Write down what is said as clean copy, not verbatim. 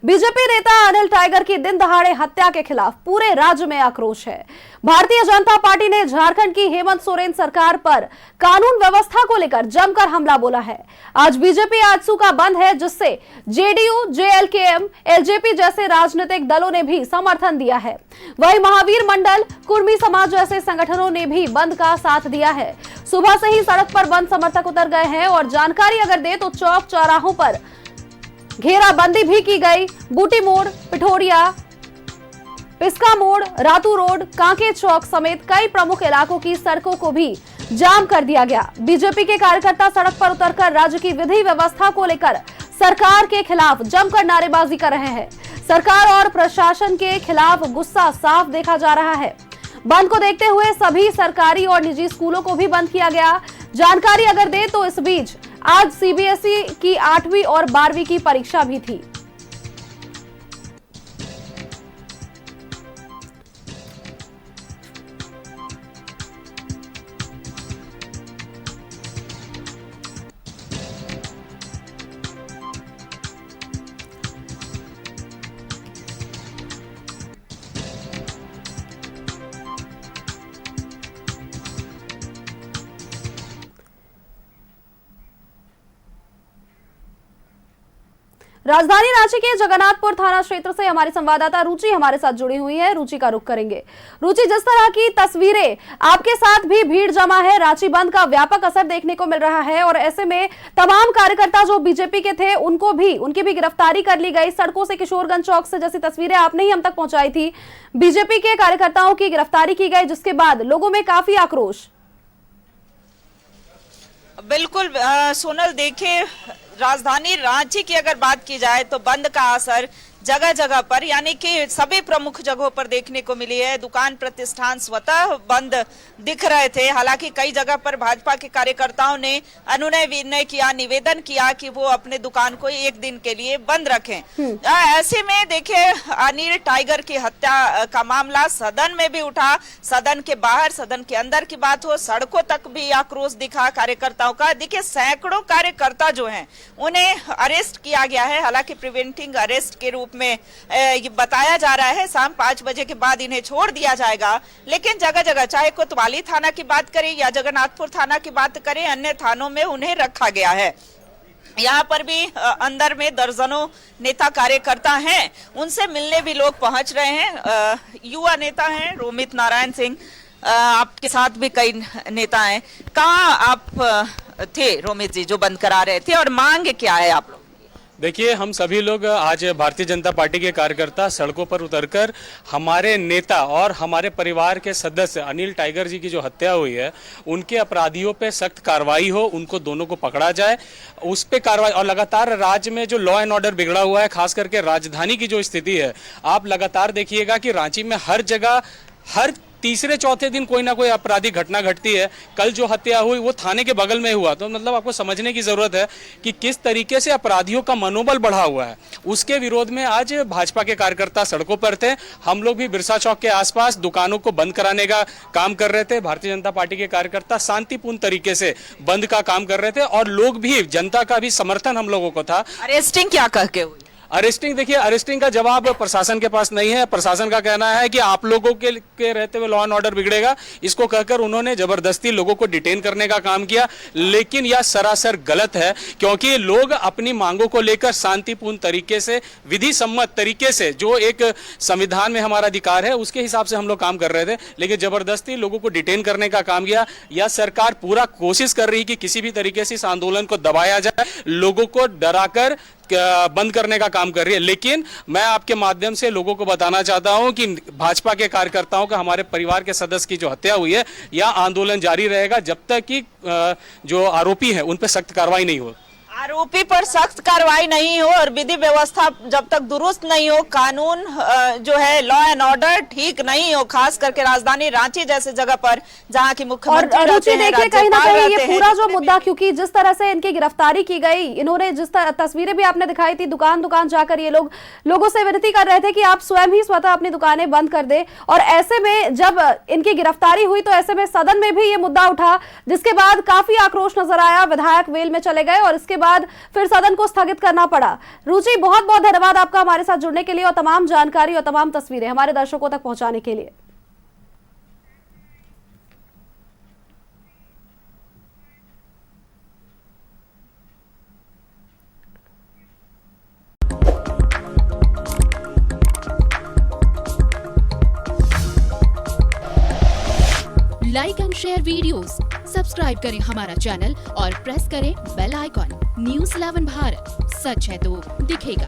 BJP नेता Anil tiger की दिन दहाड़े हत्या के खिलाफ पूरे राज्य में आक्रोश है। भारतीय जनता पार्टी ने झारखंड की हेमंत सोरेन सरकार पर कानून व्यवस्था को लेकर जमकर हमला बोला है। आज बीजेपी आजसू का बंद है, जिससे जेडीयू, जेएलकेएम, एलजेपी जैसे राजनीतिक दलों ने भी समर्थन दिया है। वहीं महावीर मंडल, कुर्मी समाज जैसे संगठनों ने भी बंद का साथ दिया है। सुबह से ही सड़क पर बंद समर्थक उतर गए हैं और जानकारी अगर दे तो चौक चौराहों पर घेराबंदी भी की गई। बूटी मोड़, पिठोरिया, पिस्का मोड़, रातू रोड, कांके चौक समेत कई प्रमुख इलाकों की सड़कों को भी जाम कर दिया गया। बीजेपी के कार्यकर्ता सड़क पर उतरकर राज्य की विधि व्यवस्था को लेकर सरकार के खिलाफ जमकर नारेबाजी कर रहे हैं। सरकार और प्रशासन के खिलाफ गुस्सा साफ देखा जा रहा है। बंद को देखते हुए सभी सरकारी और निजी स्कूलों को भी बंद किया गया। जानकारी अगर दे तो इस बीच आज सीबीएसई की 8वीं और 12वीं की परीक्षा भी थी। राजधानी रांची के जगन्नाथपुर थाना क्षेत्र से हमारी संवाददाता रुचि हमारे साथ जुड़ी हुई है। रुचि का रुख करेंगे। रुचि, जिस तरह की तस्वीरें आपके साथ भी भीड़ जमा है, रांची बंद का व्यापक असर देखने को मिल रहा है और ऐसे में तमाम कार्यकर्ता जो बीजेपी के थे उनकी भी गिरफ्तारी कर ली गई। सड़कों से किशोरगंज चौक से जैसी तस्वीरें आपने ही हम तक पहुंचाई थी, बीजेपी के कार्यकर्ताओं की गिरफ्तारी की गई, जिसके बाद लोगों में काफी आक्रोश। बिल्कुल सोनल, देखिए राजधानी रांची की अगर बात की जाए तो बंद का असर जगह जगह पर, यानी कि सभी प्रमुख जगहों पर देखने को मिली है। दुकान प्रतिष्ठान स्वतः बंद दिख रहे थे। हालांकि कई जगह पर भाजपा के कार्यकर्ताओं ने अनुनय विनय किया, निवेदन किया कि वो अपने दुकान को एक दिन के लिए बंद रखें। ऐसे में देखिए अनिल टाइगर की हत्या का मामला सदन में भी उठा। सदन के बाहर, सदन के अंदर की बात हो, सड़कों तक भी आक्रोश दिखा कार्यकर्ताओं का। देखिए सैकड़ों कार्यकर्ता जो हैं उन्हें अरेस्ट किया गया है। हालांकि प्रिवेंटिंग अरेस्ट के रूप में ये बताया जा रहा है, शाम 5 बजे के बाद इन्हें छोड़ दिया जाएगा। लेकिन जगह जगह, चाहे कोतवाली थाना की बात करें या जगन्नाथपुर थाना की बात करें, अन्य थानों में उन्हें रखा गया है। यहाँ पर भी अंदर में दर्जनों नेता कार्यकर्ता हैं, उनसे मिलने भी लोग पहुंच रहे हैं। युवा नेता हैं रोमित नारायण सिंह, आपके साथ भी कई नेता हैं। कहाँ आप थे रोमित जी जो बंद करा रहे थे, और मांग क्या है आप लोग? देखिए, हम सभी लोग आज भारतीय जनता पार्टी के कार्यकर्ता सड़कों पर उतरकर हमारे नेता और हमारे परिवार के सदस्य अनिल टाइगर जी की जो हत्या हुई है, उनके अपराधियों पे सख्त कार्रवाई हो, उनको दोनों को पकड़ा जाए, उस पे कार्रवाई। और लगातार राज्य में जो लॉ एंड ऑर्डर बिगड़ा हुआ है, खास करके राजधानी की जो स्थिति है, आप लगातार देखिएगा कि रांची में हर जगह हर तीसरे चौथे दिन कोई ना कोई आपराधिक घटना घटती है। कल जो हत्या हुई वो थाने के बगल में हुआ, तो मतलब आपको समझने की जरूरत है कि किस तरीके से अपराधियों का मनोबल बढ़ा हुआ है। उसके विरोध में आज भाजपा के कार्यकर्ता सड़कों पर थे। हम लोग भी बिरसा चौक के आसपास दुकानों को बंद कराने का काम कर रहे थे। भारतीय जनता पार्टी के कार्यकर्ता शांतिपूर्ण तरीके से बंद का काम कर रहे थे और लोग भी, जनता का भी समर्थन हम लोगों को था। अरेस्टिंग क्या कह के हुई? अरेस्टिंग, देखिए अरेस्टिंग का जवाब प्रशासन के पास नहीं है। प्रशासन का कहना है कि आप लोगों के रहते हुए लॉ एंड ऑर्डर बिगड़ेगा, इसको कहकर उन्होंने जबरदस्ती लोगों को डिटेन करने का काम किया। लेकिन यह सरासर गलत है, क्योंकि लोग अपनी मांगों को लेकर शांतिपूर्ण तरीके से, विधि सम्मत तरीके से, जो एक संविधान में हमारा अधिकार है उसके हिसाब से हम लोग काम कर रहे थे। लेकिन जबरदस्ती लोगों को डिटेन करने का काम किया। यह सरकार पूरा कोशिश कर रही कि किसी भी तरीके से इस आंदोलन को दबाया जाए, लोगों को डराकर बंद करने का काम कर रही है। लेकिन मैं आपके माध्यम से लोगों को बताना चाहता हूं कि भाजपा के कार्यकर्ताओं का, हमारे परिवार के सदस्य की जो हत्या हुई है, यह आंदोलन जारी रहेगा जब तक कि जो आरोपी हैं उन पर सख्त कार्रवाई नहीं हो। आरोपी पर सख्त कार्रवाई नहीं हो और विधि व्यवस्था जब तक दुरुस्त नहीं हो, कानून जो है लॉ एंड ऑर्डर ठीक नहीं हो, खास करके राजधानी रांची जैसे जगह पर जहां की मुख्यमंत्री रहते हैं, देखिए कहीं ना कहीं ये पूरा जो मुद्दा, क्योंकि जिस तरह से इनकी गिरफ्तारी की गई, इन्होंने जिस तस्वीरें भी आपने दिखाई थी, दुकान दुकान जाकर ये लोग लोगों से विनती कर रहे थे कि आप स्वयं ही स्वतः अपनी दुकानें बंद कर दे। और ऐसे में जब इनकी गिरफ्तारी हुई तो ऐसे में सदन में भी ये मुद्दा उठा, जिसके बाद काफी आक्रोश नजर आया। विधायक वेल में चले गए और इसके बाद बाद फिर सदन को स्थगित करना पड़ा। रुचि, बहुत बहुत धन्यवाद आपका हमारे साथ जुड़ने के लिए और तमाम जानकारी और तमाम तस्वीरें हमारे दर्शकों तक पहुंचाने के लिए। Like and share videos, subscribe करें हमारा चैनल और प्रेस करें बेल आइकॉन। न्यूज़ 11 भारत, सच है तो दिखेगा।